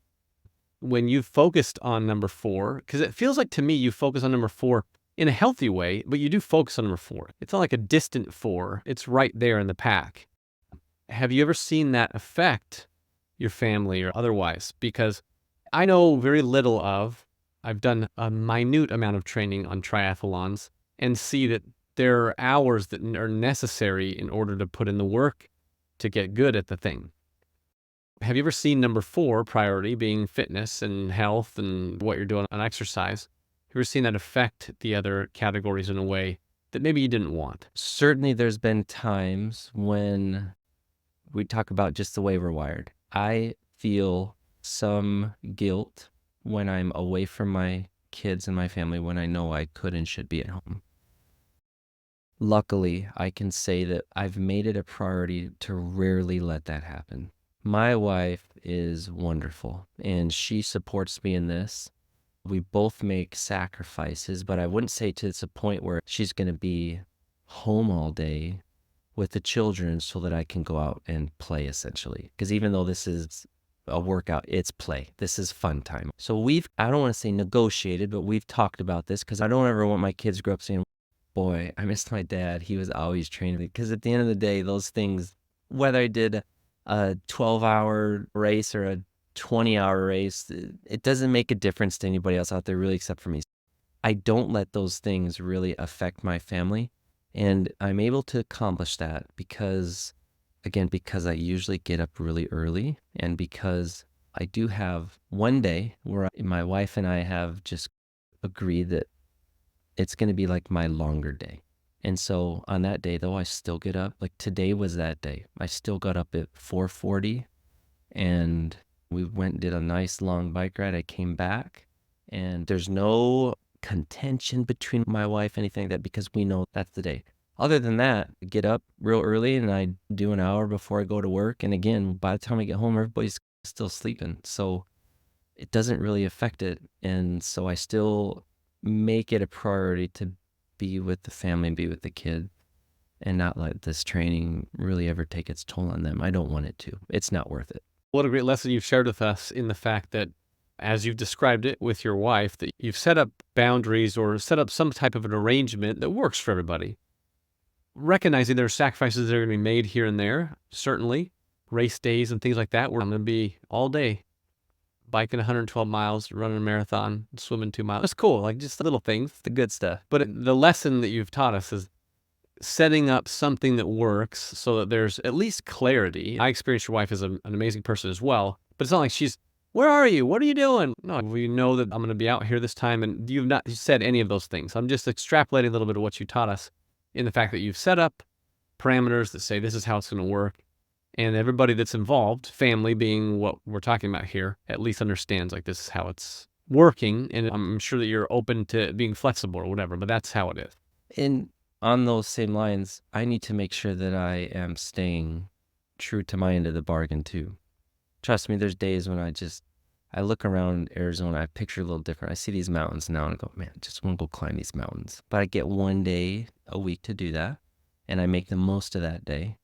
When you focused on number 4, because it feels like to me you focus on number 4 in a healthy way, but you do focus on number 4. It's not like a distant 4. It's right there in the pack. Have you ever seen that affect your family or otherwise? Because I know very little I've done a minute amount of training on triathlons and see that there are hours that are necessary in order to put in the work to get good at the thing. Have you ever seen number 4 priority being fitness and health and what you're doing on exercise? Have you ever seen that affect the other categories in a way that maybe you didn't want?
Certainly there's been times when we talk about just the way we're wired. I feel some guilt when I'm away from my kids and my family when I know I could and should be at home. Luckily, I can say that I've made it a priority to rarely let that happen. My wife is wonderful, and she supports me in this. We both make sacrifices, but I wouldn't say to the point where she's going to be home all day with the children so that I can go out and play, essentially. Because even though this is a workout. It's play. This is fun time. So I don't want to say negotiated, but we've talked about this because I don't ever want my kids to grow up saying, boy, I missed my dad. He was always training me. Because at the end of the day, those things, whether I did a 12-hour race or a 20-hour race, it doesn't make a difference to anybody else out there really except for me. I don't let those things really affect my family. And I'm able to accomplish that because I usually get up really early, and because I do have one day where my wife and I have just agreed that it's going to be like my longer day. And so on that day, though, I still get up. Like today was that day. I still got up at 4:40, and we went and did a nice long bike ride. I came back, and there's no contention between my wife, anything like that, because we know that's the day. Other than that, I get up real early and I do an hour before I go to work. And again, by the time I get home, everybody's still sleeping. So it doesn't really affect it. And so I still make it a priority to be with the family and be with the kid and not let this training really ever take its toll on them. I don't want it to. It's not worth it.
What a great lesson you've shared with us in the fact that, as you've described it with your wife, that you've set up boundaries or set up some type of an arrangement that works for everybody. Recognizing there are sacrifices that are going to be made here and there, certainly, race days and things like that, where I'm going to be all day biking 112 miles, running a marathon, swimming 2 miles. It's cool, like just little things, the good stuff. But the lesson that you've taught us is setting up something that works so that there's at least clarity. I experienced your wife as an amazing person as well, but it's not like she's, where are you? What are you doing? No, we know that I'm going to be out here this time, and you've not said any of those things. I'm just extrapolating a little bit of what you taught us in the fact that you've set up parameters that say this is how it's going to work. And everybody that's involved, family being what we're talking about here, at least understands like this is how it's working. And I'm sure that you're open to being flexible or whatever, but that's how it is.
And on those same lines, I need to make sure that I am staying true to my end of the bargain too. Trust me, there's days when I look around Arizona, I picture a little different. I see these mountains now and I go, man, I just want to go climb these mountains. But I get one day a week to do that, and I make the most of that day.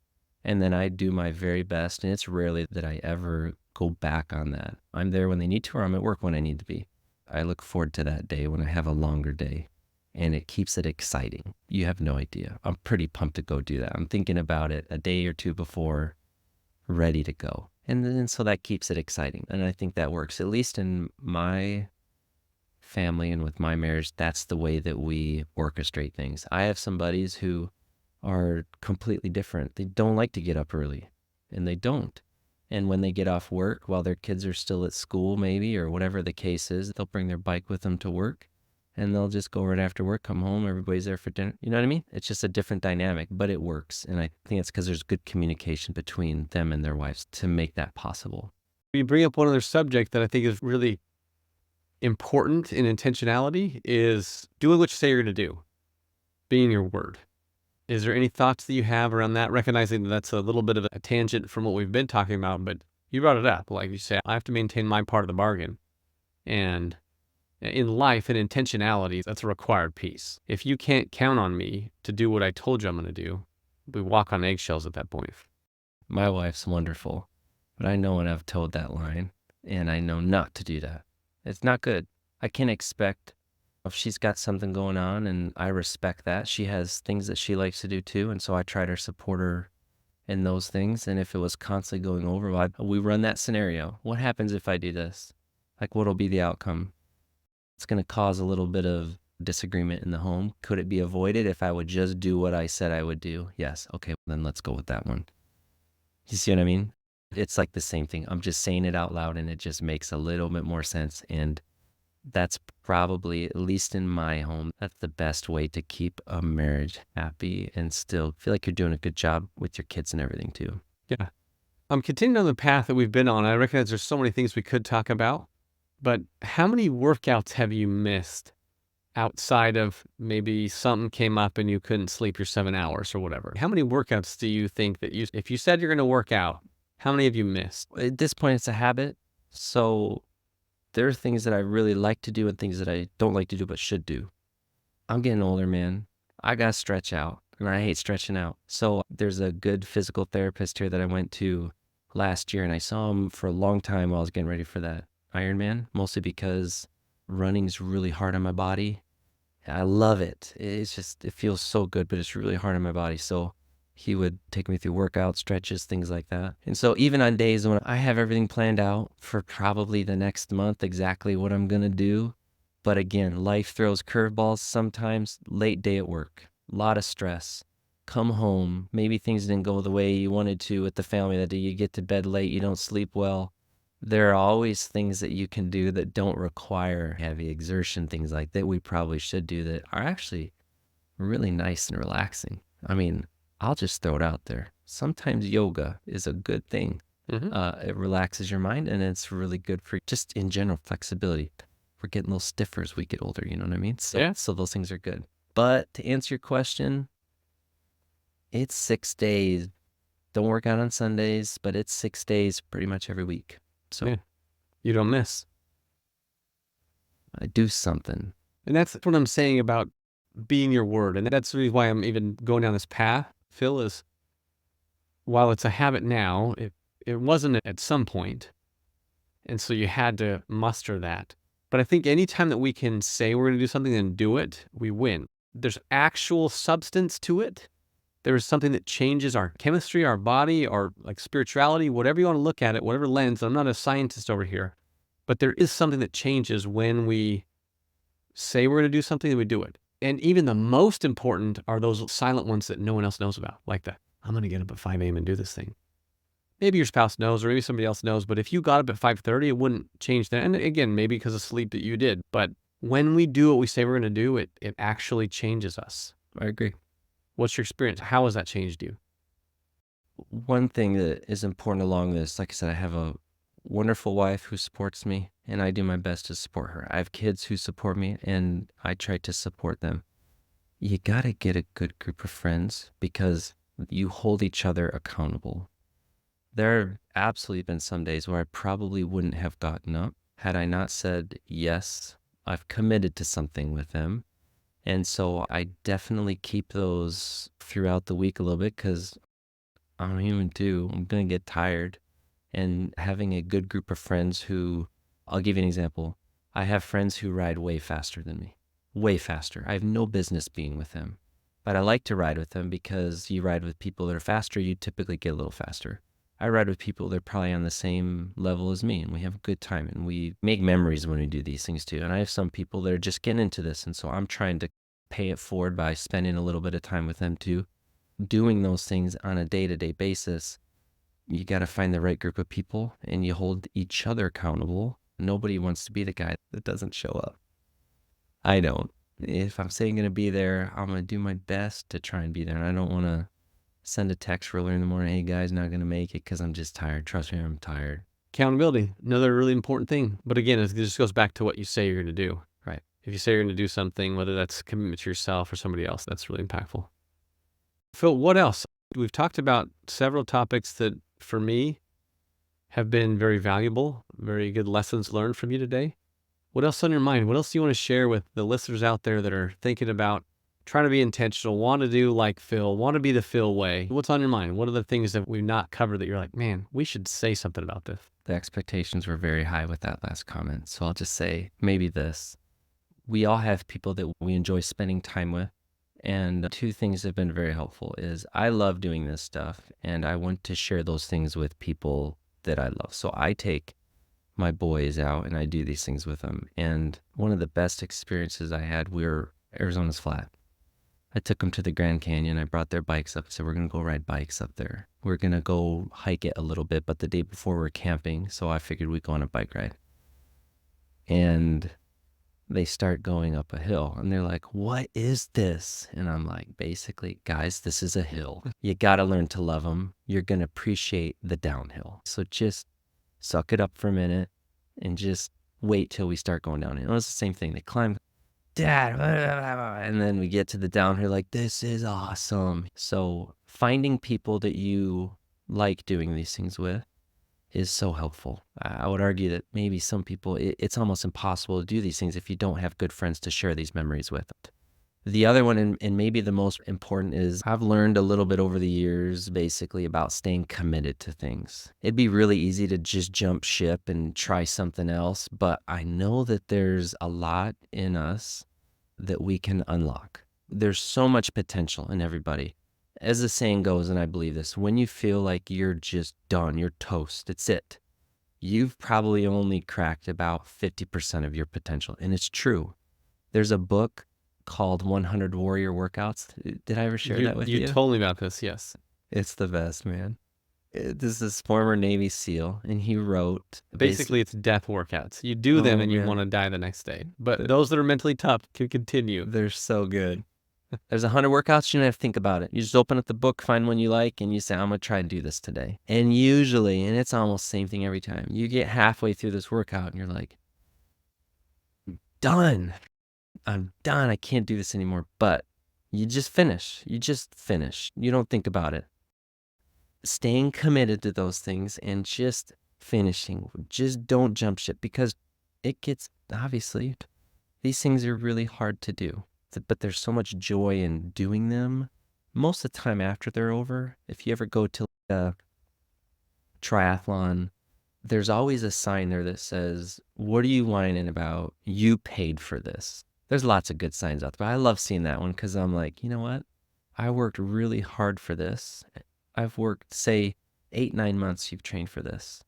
And then I do my very best, and it's rarely that I ever go back on that. I'm there when they need to, or I'm at work when I need to be. I look forward to that day when I have a longer day, and it keeps it exciting. You have no idea. I'm pretty pumped to go do that. I'm thinking about it a day or two before, ready to go. And then so that keeps it exciting. And I think that works, at least in my family and with my marriage. That's the way that we orchestrate things. I have some buddies who are completely different. They don't like to get up early, and they don't. And when they get off work while their kids are still at school maybe, or whatever the case is, they'll bring their bike with them to work, and they'll just go right after work, come home, everybody's there for dinner. You know what I mean? It's just a different dynamic, but it works. And I think it's because there's good communication between them and their wives to make that possible.
You bring up one other subject that I think is really important in intentionality is doing what you say you're going to do, being your word. Is there any thoughts that you have around that? Recognizing that that's a little bit of a tangent from what we've been talking about, but you brought it up. Like you say, I have to maintain my part of the bargain. And in life and intentionality, that's a required piece. If you can't count on me to do what I told you I'm going to do, we walk on eggshells at that point.
My wife's wonderful, but I know when I've told that line, and I know not to do that. It's not good. I can't expect, if she's got something going on, and I respect that. She has things that she likes to do too, and so I try to support her in those things. And if it was constantly going over, well, we run that scenario. What happens if I do this? Like, what'll be the outcome? It's going to cause a little bit of disagreement in the home. Could it be avoided if I would just do what I said I would do? Yes. Okay, then let's go with that one. You see what I mean? It's like the same thing. I'm just saying it out loud, and it just makes a little bit more sense. And that's probably, at least in my home, that's the best way to keep a marriage happy and still feel like you're doing a good job with your kids and everything too.
Yeah. I'm continuing on the path that we've been on. I recognize there's so many things we could talk about, but how many workouts have you missed outside of maybe something came up and you couldn't sleep your 7 hours or whatever? How many workouts do you think that if you said you're going to work out, how many have you missed?
At this point, it's a habit. So there are things that I really like to do and things that I don't like to do but should do. I'm getting older, man. I got to stretch out, and I hate stretching out. So there's a good physical therapist here that I went to last year, and I saw him for a long time while I was getting ready for that Ironman, mostly because running's really hard on my body. I love it. It's just, it feels so good, but it's really hard on my body. So he would take me through workouts, stretches, things like that. And so even on days when I have everything planned out for probably the next month, exactly what I'm going to do. But again, life throws curveballs sometimes. Late day at work, a lot of stress. Come home, maybe things didn't go the way you wanted to with the family that day. You get to bed late, you don't sleep well. There are always things that you can do that don't require heavy exertion, things like that we probably should do that are actually really nice and relaxing. I mean, I'll just throw it out there. Sometimes yoga is a good thing. It relaxes your mind, and it's really good for just in general flexibility. We're getting a little stiffer as we get older, you know what I mean? So those things are good. But to answer your question, it's 6 days. Don't work out on Sundays, but it's 6 days pretty much every week. So
you don't miss.
I do something.
And that's what I'm saying about being your word. And that's really why I'm even going down this path, Phil, is while it's a habit now, it wasn't at some point. And so you had to muster that. But I think anytime that we can say we're going to do something and do it, we win. There's actual substance to it. There is something that changes our chemistry, our body, our like spirituality, whatever you want to look at it, whatever lens. I'm not a scientist over here, but there is something that changes when we say we're going to do something and we do it. And even the most important are those silent ones that no one else knows about, like that. I'm going to get up at 5 a.m. and do this thing. Maybe your spouse knows, or maybe somebody else knows, but if you got up at 5:30, it wouldn't change that. And again, maybe because of sleep that you did. But when we do what we say we're going to do, it actually changes us.
I agree.
What's your experience? How has that changed you?
One thing that is important along this, like I said, I have a wonderful wife who supports me, and I do my best to support her. I have kids who support me, and I try to support them. You got to get a good group of friends because you hold each other accountable. There have absolutely been some days where I probably wouldn't have gotten up had I not said, yes, I've committed to something with them. And so I definitely keep those throughout the week a little bit because I'm human too. I'm going to get tired. And having a good group of friends who, I'll give you an example. I have friends who ride way faster than me, way faster. I have no business being with them, but I like to ride with them because you ride with people that are faster, you typically get a little faster. I ride with people that are probably on the same level as me, and we have a good time, and we make memories when we do these things too. And I have some people that are just getting into this, and so I'm trying to pay it forward by spending a little bit of time with them too, doing those things on a day-to-day basis. You got to find the right group of people, and you hold each other accountable. Nobody wants to be the guy that doesn't show up. I don't. If I'm saying going to be there, I'm going to do my best to try and be there, and I don't want to send a text earlier in the morning, hey guys, not going to make it because I'm just tired. Trust me, I'm tired.
Accountability, another really important thing. But again, it just goes back to what you say you're going to do.
Right.
If you say you're going to do something, whether that's commitment to yourself or somebody else, that's really impactful. Phil, what else? We've talked about several topics that, for me, have been very valuable, very good lessons learned from you today. What else on your mind? What else do you want to share with the listeners out there that are thinking about trying to be intentional, want to do like Phil, want to be the Phil way? What's on your mind? What are the things that we've not covered that you're like, man, we should say something about this?
The expectations were very high with that last comment. So I'll just say maybe this. We all have people that we enjoy spending time with. And two things that have been very helpful is I love doing this stuff, and I want to share those things with people that I love. So I take my boys out and I do these things with them. And one of the best experiences I had, Arizona's flat. I took them to the Grand Canyon. I brought their bikes up. I said, we're going to go ride bikes up there. We're going to go hike it a little bit, but the day before we're camping. So I figured we'd go on a bike ride. And they start going up a hill and they're like, what is this? And I'm like, basically, guys, this is a hill. You got to learn to love them. You're going to appreciate the downhill. So just suck it up for a minute and just wait till we start going downhill. It was the same thing. They climb, Dad, and then we get to the downhill like, this is awesome. So finding people that you like doing these things with is so helpful. I would argue that maybe some people, it's almost impossible to do these things if you don't have good friends to share these memories with. The other one, and maybe the most important, is I've learned a little bit over the years basically about staying committed to things. It'd be really easy to just jump ship and try something else, but I know that there's a lot in us that we can unlock. There's so much potential in everybody. As the saying goes, and I believe this, when you feel like you're just done, you're toast, it's it. You've probably only cracked about 50% of your potential, and it's true. There's a book called 100 Warrior Workouts. Did I ever share that with you?
You told me about this, yes.
It's the best, man. This is former Navy SEAL, and he wrote...
Basically, it's death workouts. You do them and you want to die the next day. But those that are mentally tough can continue.
They're so good. There's 100 workouts. You don't have to think about it. You just open up the book, find one you like, and you say, I'm going to try and do this today. And usually, and it's almost the same thing every time, you get halfway through this workout and you're like, done. I'm done. I can't do this anymore. But you just finish. You just finish. You don't think about it. Staying committed to those things and just finishing. Just don't jump ship, because it gets, obviously, these things are really hard to do. But there's so much joy in doing them. Most of the time after they're over, if you ever go to a triathlon, there's always a sign there that says, what are you whining about? You paid for this. There's lots of good signs out there, but I love seeing that one, because I'm like, you know what? I worked really hard for this. I've worked, say, 8-9 months you've trained for this.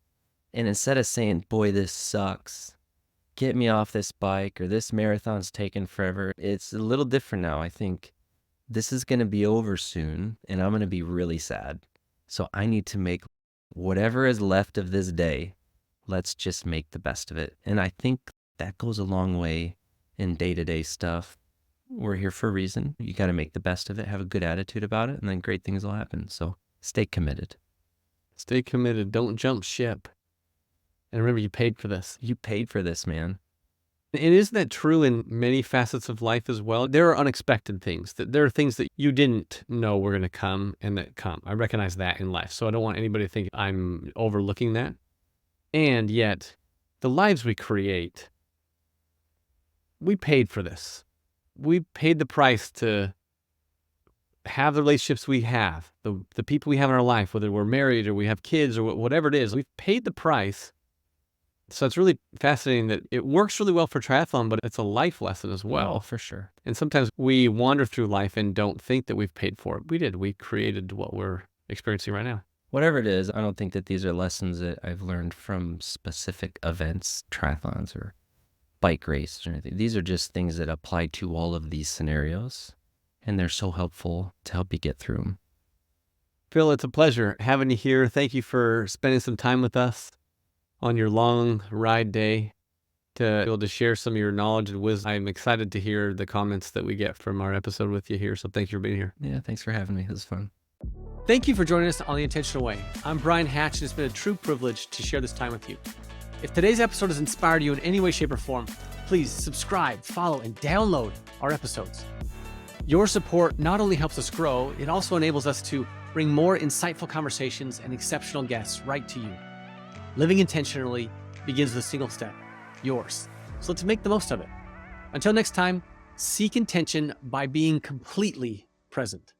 And instead of saying, boy, this sucks, get me off this bike, or this marathon's taking forever, it's a little different now. I think this is going to be over soon, and I'm going to be really sad. So I need to make whatever is left of this day, let's just make the best of it. And I think that goes a long way in day-to-day stuff. We're here for a reason. You got to make the best of it, have a good attitude about it, and then great things will happen. So stay committed.
Stay committed. Don't jump ship. And remember, you paid for this.
You paid for this, man.
And isn't that true in many facets of life as well? There are unexpected things. There are things that you didn't know were going to come and that come. I recognize that in life. So I don't want anybody to think I'm overlooking that. And yet, the lives we create, we paid for this. We paid the price to have the relationships we have, the people we have in our life, whether we're married or we have kids or whatever it is. We've paid the price. So it's really fascinating that it works really well for triathlon, but it's a life lesson as well.
Oh, for sure.
And sometimes we wander through life and don't think that we've paid for it. We did. We created what we're experiencing right now.
Whatever it is, I don't think that these are lessons that I've learned from specific events, triathlons or bike races or anything. These are just things that apply to all of these scenarios, and they're so helpful to help you get through them.
Phil, it's a pleasure having you here. Thank you for spending some time with us on your long ride day to be able to share some of your knowledge and wisdom. I'm excited to hear the comments that we get from our episode with you here. So thank you for being here.
Yeah, thanks for having me. It was fun.
Thank you for joining us on The Intentional Way. I'm Bryan Hatch, and it's been a true privilege to share this time with you. If today's episode has inspired you in any way, shape, or form, please subscribe, follow, and download our episodes. Your support not only helps us grow, it also enables us to bring more insightful conversations and exceptional guests right to you. Living intentionally begins with a single step, yours. So let's make the most of it. Until next time, seek intention by being completely present.